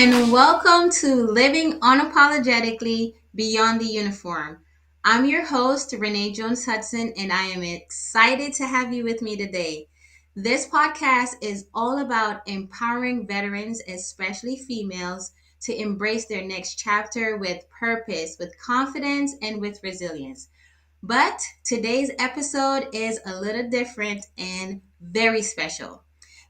and welcome to Living Unapologetically Beyond the Uniform. I'm your host, Renee Jones-Hudson, and I am excited to have you with me today. This podcast is all about empowering veterans, especially females, to embrace their next chapter with purpose, with confidence, and with resilience. But today's episode is a little different and very special.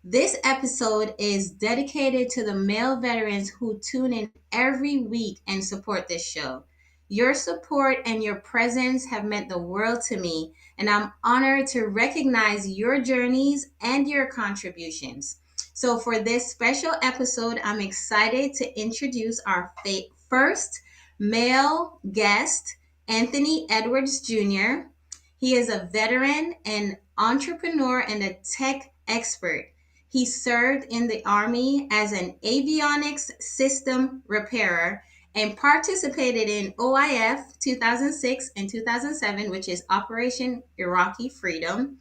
This episode is dedicated to the male veterans who tune in every week and support this show. Your support and your presence have meant the world to me, and I'm honored to recognize your journeys and your contributions. So, for this special episode, I'm excited to introduce our first male guest, Anthony Edwards Jr. He is a veteran, an entrepreneur, and a tech expert. He served in the Army as an avionics system repairer and participated in OIF 2006 and 2007, which is Operation Iraqi Freedom.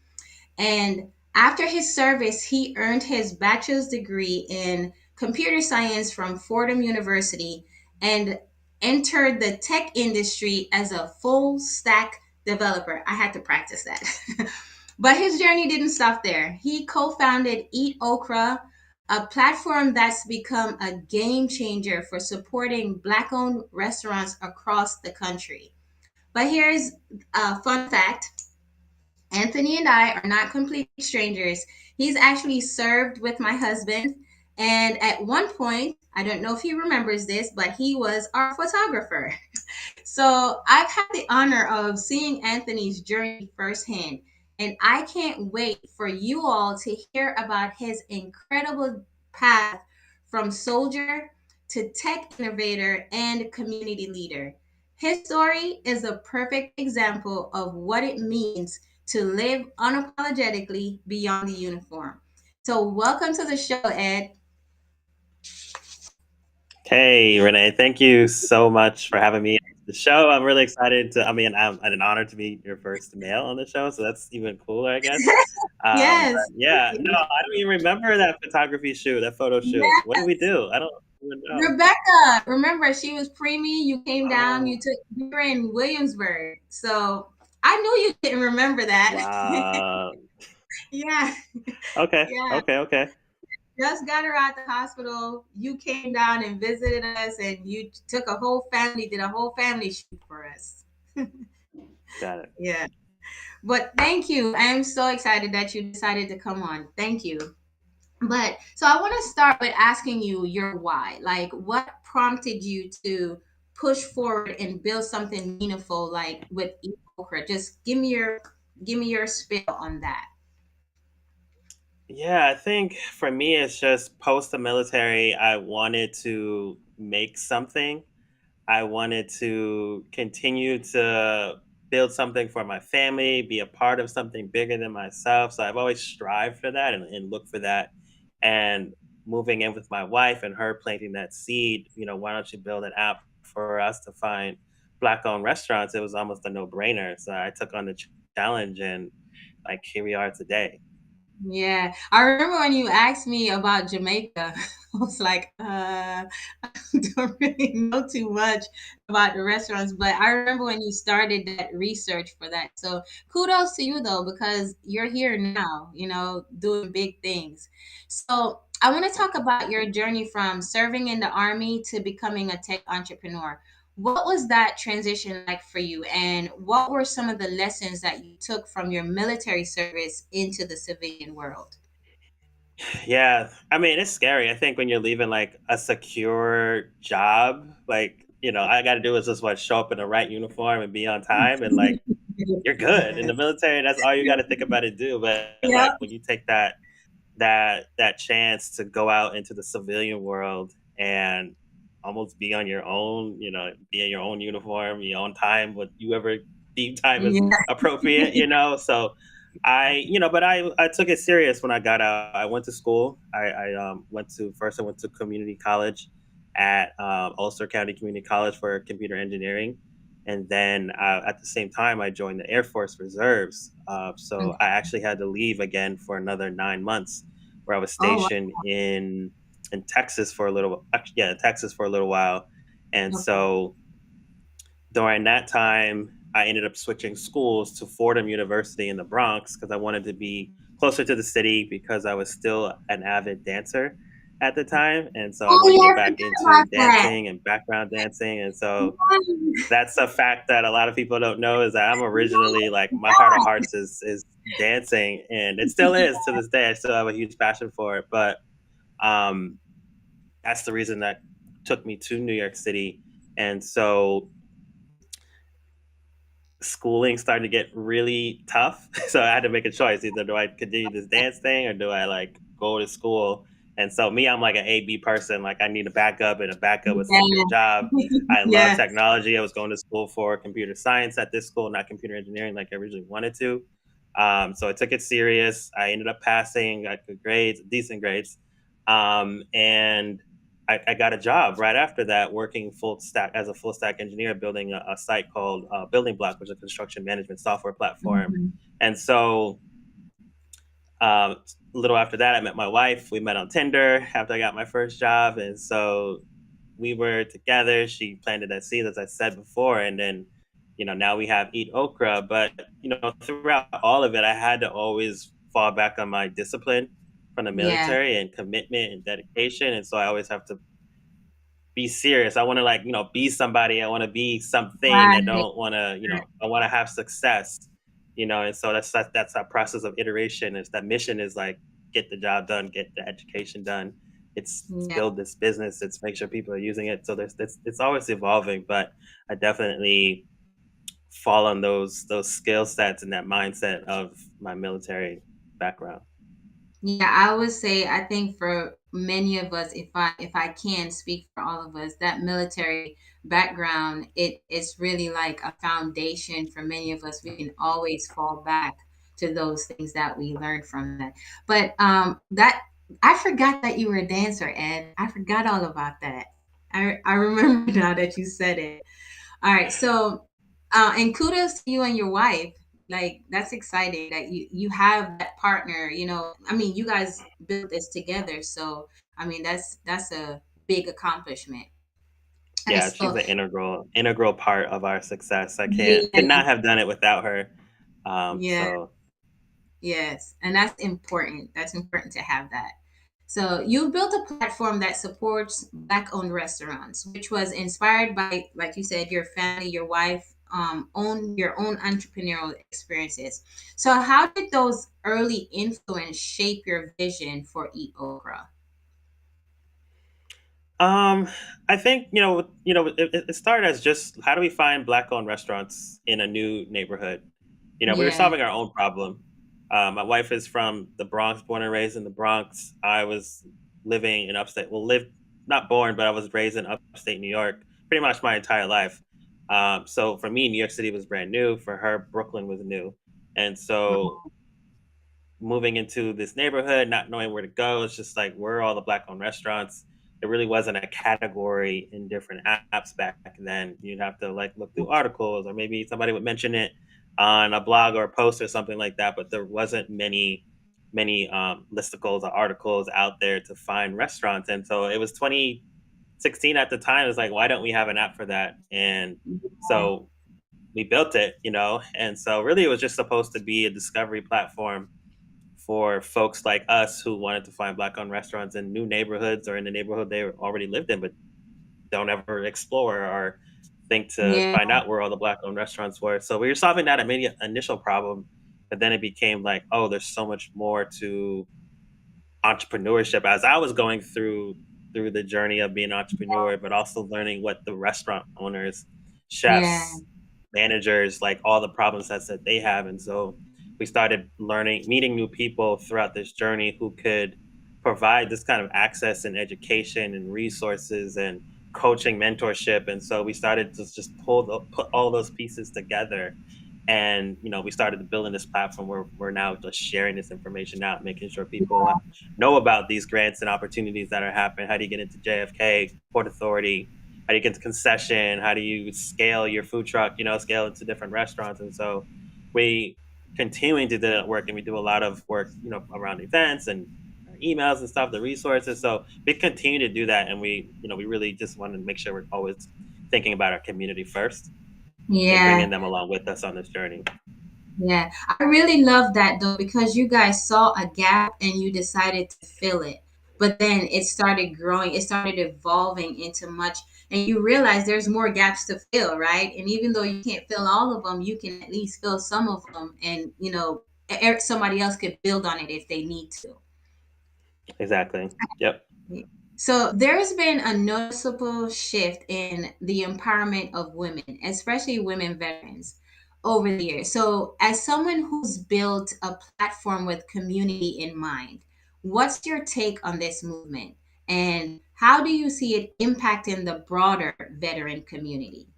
And after his service, he earned his bachelor's degree in computer science from Fordham University and entered the tech industry as a full stack developer. I had to practice that. But his journey didn't stop there. He co founded EatOkra, a platform that's become a game changer for supporting Black owned restaurants across the country. But here's a fun fact: Anthony and I are not complete strangers. He's actually served with my husband. And at one point, I don't know if he remembers this, but he was our photographer. So I've had the honor of seeing Anthony's journey firsthand. And I can't wait for you all to hear about his incredible path from soldier to tech innovator and community leader. His story is a perfect example of what it means to live unapologetically beyond the uniform. So, welcome to the show, Ed. Hey, Renee, thank you so much for having me on the show. I'm really excited I'm an honor to be your first male on the show, so that's even cooler, I guess. Yes. But yeah, no, I don't even remember that photography shoot, that photo shoot. What did we Yes. do? I don't even know. Rebecca, remember she was preemie. You came down. Oh, You were in Williamsburg, so I knew you didn't remember that. wow. Yeah, Okay, yeah. okay, okay. Just got her out the hospital. You came down and visited us, and you took a whole family, did a whole family shoot for us. Got it. Yeah. But thank you. I am so excited that you decided to come on. Thank you. But so I want to start with asking you your why. Like, what prompted you to push forward and build something meaningful, like with Okra? Just give me your spill on that. Yeah, I think for me, it's just post the military, I wanted to make something. I wanted to continue to build something for my family, be a part of something bigger than myself. So I've always strived for that and looked for that. And moving in with my wife and her planting that seed, why don't you build an app for us to find Black owned restaurants? It was almost a no brainer. So I took on the challenge and like here we are today. Yeah, I remember when you asked me about Jamaica. I was like, I don't really know too much about the restaurants, but I remember when you started that research for that. So kudos to you though, because you're here now, doing big things. So I want to talk about your journey from serving in the army to becoming a tech entrepreneur. What was that transition like for you? And what were some of the lessons that you took from your military service into the civilian world? Yeah, I mean, it's scary. I think when you're leaving like a secure job, like, all I got to do is just show up in the right uniform and be on time and like you're good. In the Yes. military, that's all you got to think about and do. But Yep. like when you take that chance to go out into the civilian world and almost be on your own, be in your own uniform, your own time, what you ever deem time is Yeah. appropriate, so but I took it serious when I got out. I went to school. I went to community college at Ulster County Community College for computer engineering. And then at the same time, I joined the Air Force Reserves. So I actually had to leave again for another 9 months, where I was Oh, wow. stationed in in Texas for a little, yeah, in Texas for a little while. And Okay. so during that time, I ended up switching schools to Fordham University in the Bronx because I wanted to be closer to the city because I was still an avid dancer at the time. And so I Oh wanted to yeah, get I back forgot into about that. dancing and background dancing. And so Yeah. that's a fact that a lot of people don't know is that I'm originally Oh like my my heart of God. hearts is dancing, and it still is to this day. I still have a huge passion for it, but um, that's the reason that took me to New York City. And so schooling started to get really tough. So I had to make a choice. Either do I continue this dance thing or do I like go to school? And so me, I'm like an A B person. Like I need a backup and a backup with a secure Yeah. job. I love Yeah. technology. I was going to school for computer science at this school, not computer engineering like I originally wanted to. So I took it serious. I ended up passing, got good grades, decent grades. And I got a job right after that working full stack as a full stack engineer building a site called Building Block, which is a construction management software platform. Mhm. And so a little after that, I met my wife. We met on Tinder after I got my first job. And so we were together. She planted that seed, as I said before. And then, now we have Eat Okra. But, throughout all of it, I had to always fall back on my discipline from the Yeah. military and commitment and dedication. And so I always have to be serious. I want to like, be somebody. I want to be something. I Right. don't want to, I want to have success, and so that's that process of iteration. Is that mission is like get the job done, get the education done. It's Yeah. build this business. It's make sure people are using it. So it's always evolving, but I definitely fall on those skill sets and that mindset of my military background. Yeah, I would say I think for many of us, if I can speak for all of us, that military background, it is really like a foundation for many of us. We can always fall back to those things that we learned from that. But that I forgot that you were a dancer, Ed. I forgot all about that. I remember now that you said it. All right. So, and kudos to you and your wife. Like that's exciting that you have that partner. I mean, you guys built this together. So, I mean, that's a big accomplishment. All right. Yeah, she's So, an integral part of our success. I could yeah, not have done it without her. yeah, So yes, and that's important. That's important to have that. So you built a platform that supports Black-owned restaurants, which was inspired by, like you said, your family, your wife, own your own entrepreneurial experiences. So how did those early influence shape your vision for Eat Okra? Um, I think it started as just how do we find black-owned restaurants in a new neighborhood? We were Yeah. solving our own problem. My wife is from the Bronx, born and raised in the Bronx. I was living in upstate. Well, lived not born, but I was raised in upstate New York pretty much my entire life. So for me, New York City was brand new. For her, Brooklyn was new, and so moving into this neighborhood, not knowing where to go. It's just like where are all the black owned restaurants? It really wasn't a category in different apps back then. You'd have to like look through articles, or maybe somebody would mention it on a blog or a post or something like that. But there wasn't many listicles or articles out there to find restaurants. And so it was 2016 at the time. It was like, why don't we have an app for that? And so we built it, and so really it was just supposed to be a discovery platform for folks like us who wanted to find black owned restaurants in new neighborhoods or in the neighborhood they already lived in, but don't ever explore or think to Yeah. find out where all the black owned restaurants were. So we were solving that immediate initial problem, but then it became like, oh, there's so much more to entrepreneurship as I was going through the journey of being an entrepreneur, but also learning what the restaurant owners, Yeah. chefs, managers, like all the problem sets that they have. And so we started learning, meeting new people throughout this journey who could provide this kind of access and education and resources and coaching mentorship. And so we started to just put all those pieces together. And we started building this platform where we're now just sharing this information out, making sure people know about these grants and opportunities that are happening. How do you get into JFK, Port Authority? How do you get into concession? How do you scale your food truck, scale into different restaurants? And so we continuing to do that work, and we do a lot of work, around events and emails and stuff, the resources. So we continue to do that, and we really just want to make sure we're always thinking about our community first and Yeah. bringing them along with us on this journey. Yeah, I really love that though because you guys saw a gap and you decided to fill it. But then it started growing, it started evolving into much, and you realize there's more gaps to fill, right? And even though you can't fill all of them, you can at least fill some of them, and somebody else could build on it if they need to. Exactly. Yep. So there's been a noticeable shift in the empowerment of women, especially women veterans, over the years. So, as someone who's built a platform with community in mind, what's your take on this movement? And how do you see it impacting the broader veteran community?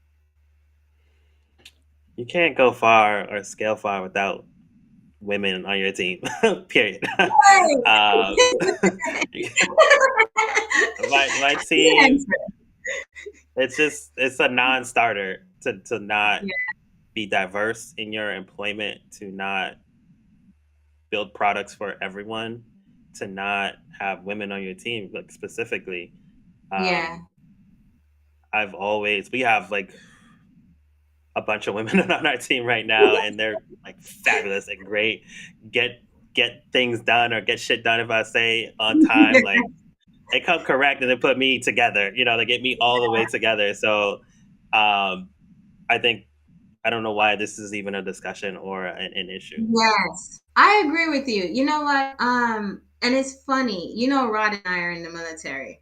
You can't go far or scale far without women on your team. Period. uh, my Good team, answer. it's a non-starter to not Yeah, be diverse in your employment, to not build products for everyone, to not have women on your team, like specifically. yeah, Um, we have like a bunch of women on our team right now, and they're like fabulous and great. Get get things done or get shit done if I say on time. Like they come correct and they put me together. They get me all the way together. So um, I think I don't know why this is even a discussion or an issue. yes, I agree with you. You know what? And it's funny. Rod and I are in the military,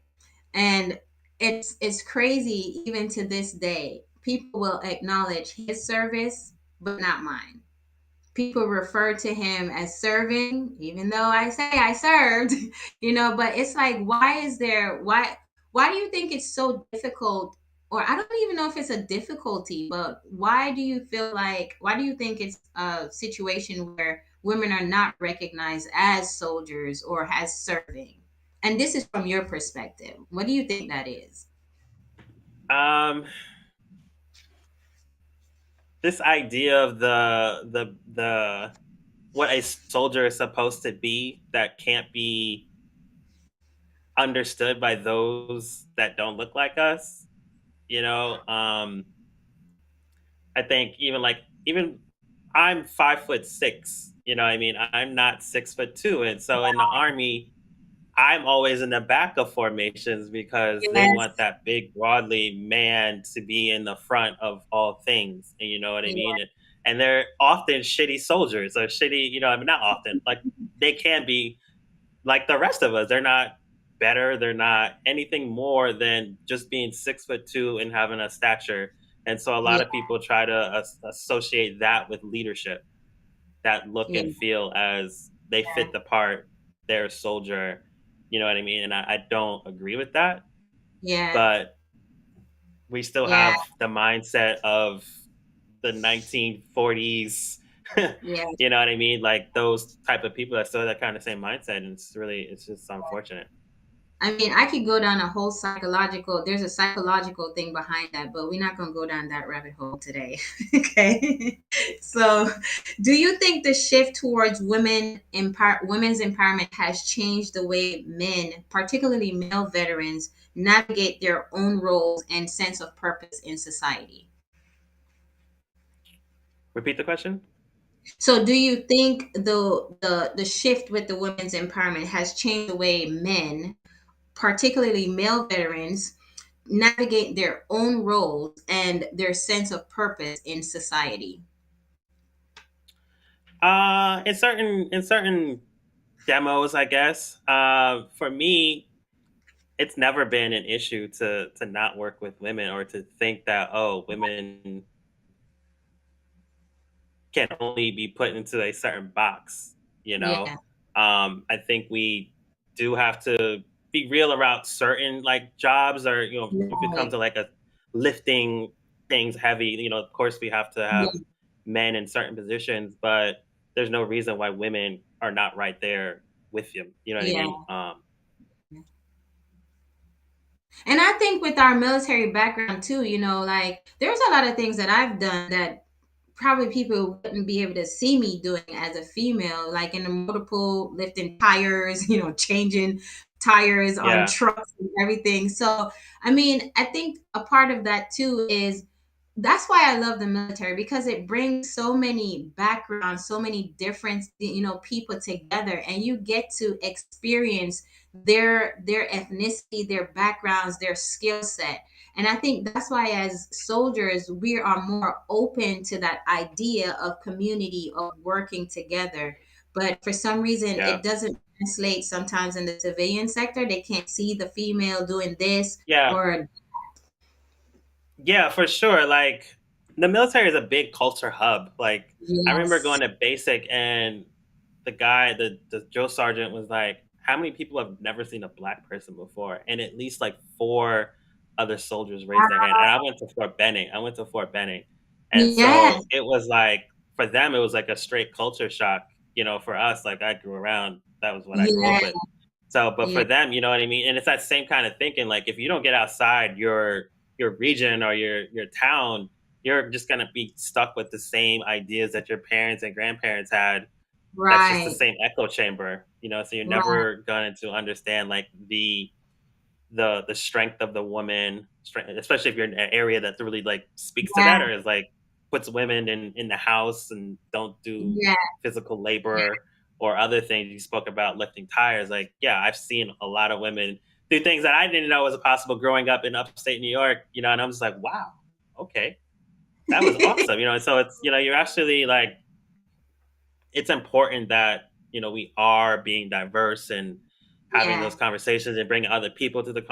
and it's crazy even to this day. People will acknowledge his service, but not mine. People refer to him as serving, even though I say I served, but it's like, why do you think it's so difficult? Or I don't even know if it's a difficulty, but why do you think it's a situation where women are not recognized as soldiers or as serving? And this is from your perspective. What do you think that is? Um, this idea of the what a soldier is supposed to be that can't be understood by those that don't look like us. You know, I think even I'm 5'6". What I mean, I'm not 6'2", and so in the army, I'm always in the back of formations because they want Yes. that big, broadly man to be in the front of all things. And you know what I Yeah. mean? And they're often shitty soldiers or shitty, I mean, not often, like they can be like the rest of us. They're not better. They're not anything more than just being 6'2" and having a stature. And so a lot Yeah. of people try to associate that with leadership, that look Yeah. and feel as they fit the part. They're a soldier. You know what I mean? And I don't agree with that. Yeah. But we still Yeah. have the mindset of the 1940s. Yeah. You know what I mean? Like those type of people that still have that kind of same mindset, and it's just unfortunate. I mean, I could go down a whole there's a psychological thing behind that, but we're not going to go down that rabbit hole today. Okay. So, do you think the shift towards women's empowerment has changed the way men, particularly male veterans, navigate their own roles and sense of purpose in society? Repeat the question. So, do you think the shift with the women's empowerment has changed the way men, particularly male veterans, navigate their own roles and their sense of purpose in society? In certain demos, I guess. For me, it's never been an issue to not work with women or to think that women can only be put into a certain box. You know, Yeah, I think we do have to be real about certain like jobs, or if it right. comes to like a lifting things heavy. Of course we have to have Yeah, men in certain positions, but there's no reason why women are not right there with you. You know what I yeah. mean? And I think with our military background too, like there's a lot of things that I've done that probably people wouldn't be able to see me doing as a female, like in the multiple lifting tires, changing tires on Yeah. trucks and everything. So, I mean, I think a part of that too is that's why I love the military, because it brings so many backgrounds, so many different, people together, and you get to experience their ethnicity, their backgrounds, their skill set. And I think that's why, as soldiers, we are more open to that idea of community, of working together. But for some reason, Yeah. it doesn't translate sometimes in the civilian sector. They can't see the female doing this Yeah. or Yeah, for sure. Like the military is a big culture hub. Like I remember yes, going to basic and the guy, the drill sergeant was like, "How many people have never seen a black person before?" And at least like four other soldiers raised their hand. And I went to Fort Benning. I went to Fort Benning, and yes, so it was like for them, it was like a straight culture shock. For us, like I grew around. That was what I grew yeah, up with. So, but yeah, for them, you know what I mean? And it's that same kind of thinking. Like if you don't get outside your region or your town, you're just gonna be stuck with the same ideas that your parents and grandparents had. That's just the right, same echo chamber, so you're right, never going to understand like the strength of the woman, especially if you're in an area that really like speaks to yeah, that or is like puts women in the house and don't do yeah, physical labor or other things. You spoke about lifting tires. Like, yeah, I've seen a lot of women do things that I didn't know was possible growing up in upstate New York, and I'm just like, wow, okay, that was awesome, and so it's, you're actually like, it's important that we are being diverse and having yeah, those conversations and bringing other people to the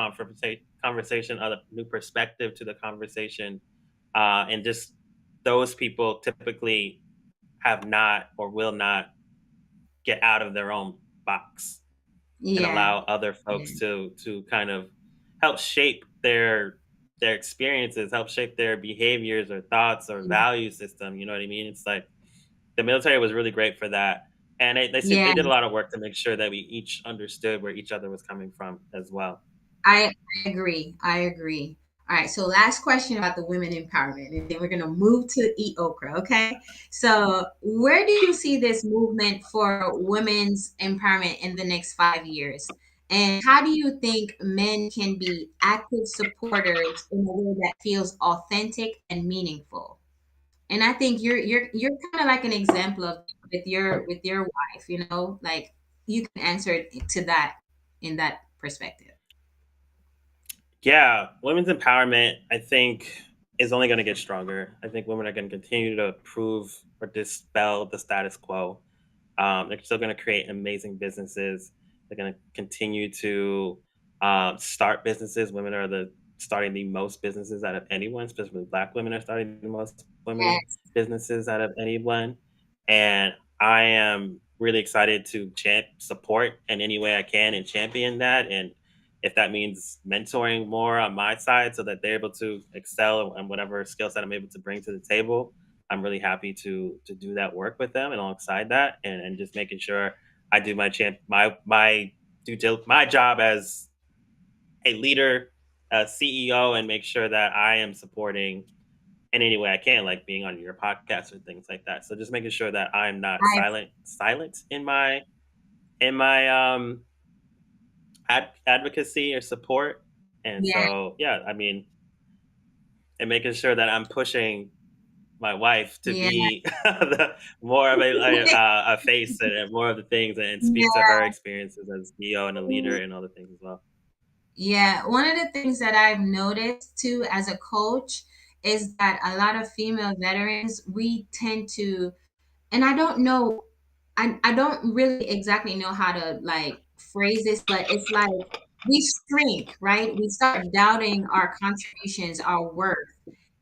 conversation, other new perspective to the conversation, and just those people typically have not or will not get out of their own box and yeah, allow other yeah, folks to kind of help shape their experiences, help shape their behaviors or thoughts or yeah, value system. You know what I mean? It's like the military was really great for that. And they yeah. did a lot of work to make sure that we each understood where each other was coming from as well. I agree. I agree. All right. So last question about the women empowerment, and then we're gonna move to Eat Okra. Okay. So where do you see this movement for women's empowerment in the next 5 years? And how do you think men can be active supporters in a way that feels authentic and meaningful? And I think you're kind of like an example of with your wife. Like you can answer it to that in that perspective. Yeah, women's empowerment, I think, is only going to get stronger. I think women are going to continue to prove or dispel the status quo. They're still going to create amazing businesses. They're going to continue to start businesses. Women are the starting the most businesses out of anyone, especially Black women are starting the most women Yes. businesses out of anyone. And I am really excited to support in any way I can and champion that. And if that means mentoring more on my side so that they're able to excel in whatever skill set I'm able to bring to the table, I'm really happy to do that work with them and alongside that, and just making sure I do my job as a leader, a CEO, and make sure that I am supporting in any way I can, like being on your podcast or things like that. So just making sure that I'm not I silent in my advocacy or support. And yeah, so yeah, I mean, and making sure that I'm pushing my wife to yeah. be more of a face and more of the things and speak to Yeah. her experiences as CEO and a leader and all the things as well. Yeah. One of the things that I've noticed too as a coach is that a lot of female veterans, we tend to, and I don't know, I don't really exactly know how to like phrase this, but it's like we shrink, right? We start doubting our contributions, our worth.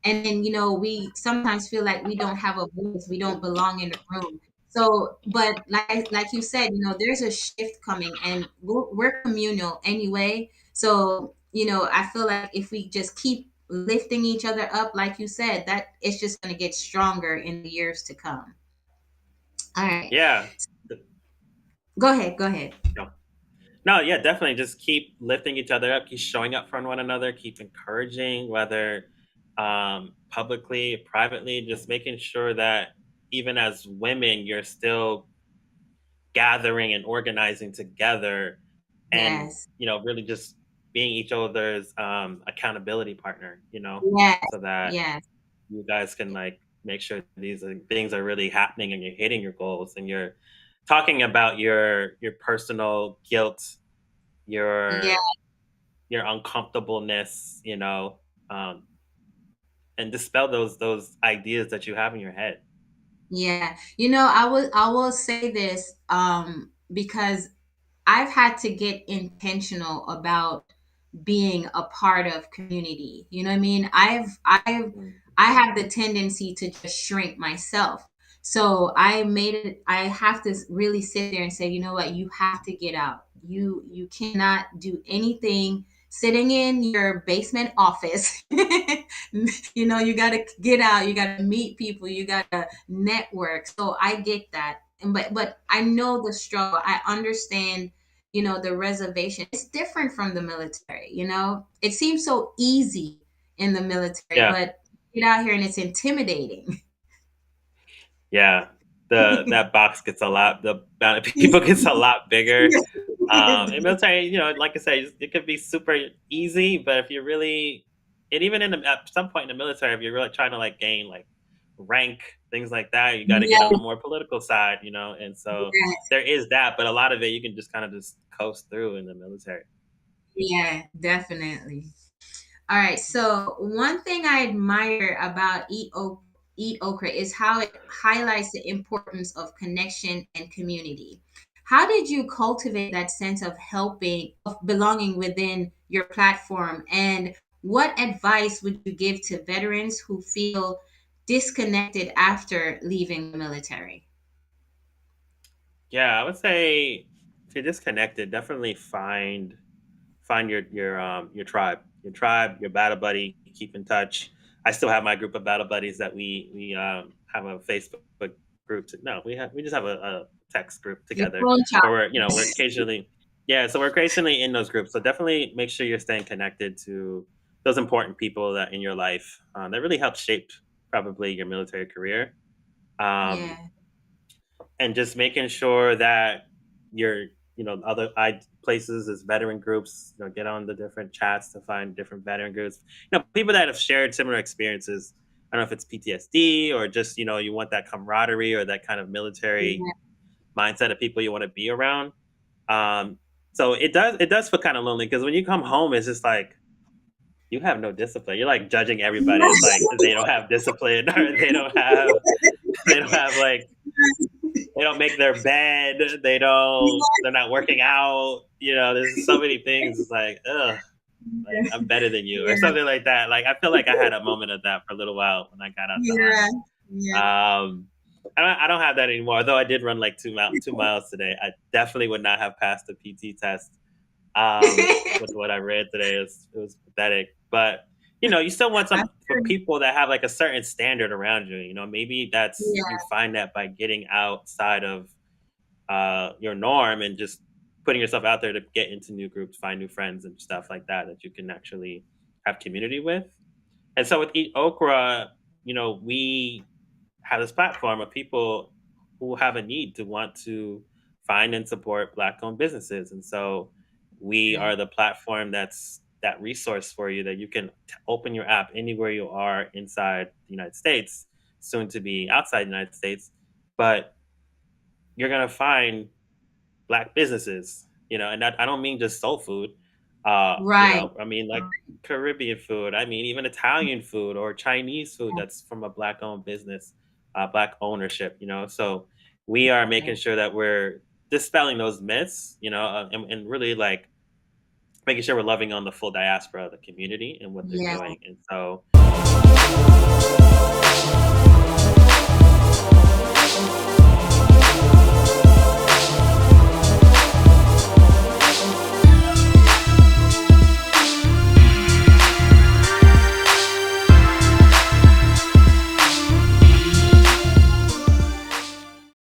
And then, we sometimes feel like we don't have a voice, we don't belong in the room. So, but like you said, there's a shift coming, and we're communal anyway. So, I feel like if we just keep lifting each other up, like you said, that it's just going to get stronger in the years to come. All right. Yeah. Go ahead. Go ahead. No. No, yeah, definitely. Just keep lifting each other up, keep showing up for one another, keep encouraging, whether publicly, privately, just making sure that even as women, you're still gathering and organizing together and, Yes. really just being each other's accountability partner, Yes. so that Yes. you guys can like make sure these things are really happening and you're hitting your goals and you're talking about your personal guilt, Yeah. your your uncomfortableness, um, and dispel those ideas that you have in your head. Yeah. I will say this because I've had to get intentional about being a part of community. You know what I mean? Mm. I have the tendency to just shrink myself. So I have to really sit there and say, you know what, you have to get out. You cannot do anything sitting in your basement office. You got to get out, you got to meet people, you got to network. So I get that. But I know the struggle. I understand, the reservation. It's different from the military. It seems so easy in the military, Yeah, but get out here and it's intimidating. yeah. That box gets a lot. The amount of people gets a lot bigger. In military, like I say, it could be super easy, but if you're really, and even at some point in the military, if you're really trying to like gain like rank, things like that, you got to get on the Yeah, more political side, and so yeah, there is that, but a lot of it you can just kind of just coast through in the military. yeah, definitely. All right. So one thing I admire about Eat Okra is how it highlights the importance of connection and community. How did you cultivate that sense of helping, of belonging within your platform? And what advice would you give to veterans who feel disconnected after leaving the military? Yeah, I would say if you're disconnected, definitely find your tribe, your battle buddy. Keep in touch. I still have my group of battle buddies that we have a Facebook group. No, we just have a text group Your together phone where child. we're occasionally, yeah. So we're occasionally in those groups. So definitely make sure you're staying connected to those important people that in your life that really help shape probably your military career. Um, Yeah. and just making sure that your other places as veteran groups, get on the different chats to find different veteran groups, people that have shared similar experiences. I don't know if it's PTSD or just you want that camaraderie or that kind of military Yeah. mindset of people you want to be around. um so it does feel kind of lonely because when you come home it's just like you have no discipline. You're like judging everybody as like they don't have discipline or they don't have like they don't make their bed. They're not working out. There's so many things. It's like, ugh, like I'm better than you or Yeah. something like that. Like I feel like I had a moment of that for a little while when I got out the Yeah. army. Yeah. I don't have that anymore. Although I did run like 2 miles today, I definitely would not have passed the PT test. With what I read today, it was pathetic. But you still want I some for feel people that have like a certain standard around you. Maybe that's Yeah. you find that by getting outside of your norm and just putting yourself out there to get into new groups, find new friends and stuff like that that you can actually have community with. And so with Eat Okra, we have this platform of people who have a need to want to find and support Black owned businesses. And so we Yeah. are the platform that's that resource for you that you can open your app anywhere you are inside the United States, soon to be outside the United States. But you're going to find Black businesses, and I don't mean just soul food. Right. I mean like Caribbean food. I mean even Italian food or Chinese food Yeah. that's from a Black owned business, Black ownership. So we are making sure that we're dispelling those myths, and really like making sure we're loving on the full diaspora of the community and what they're Yeah. doing. And so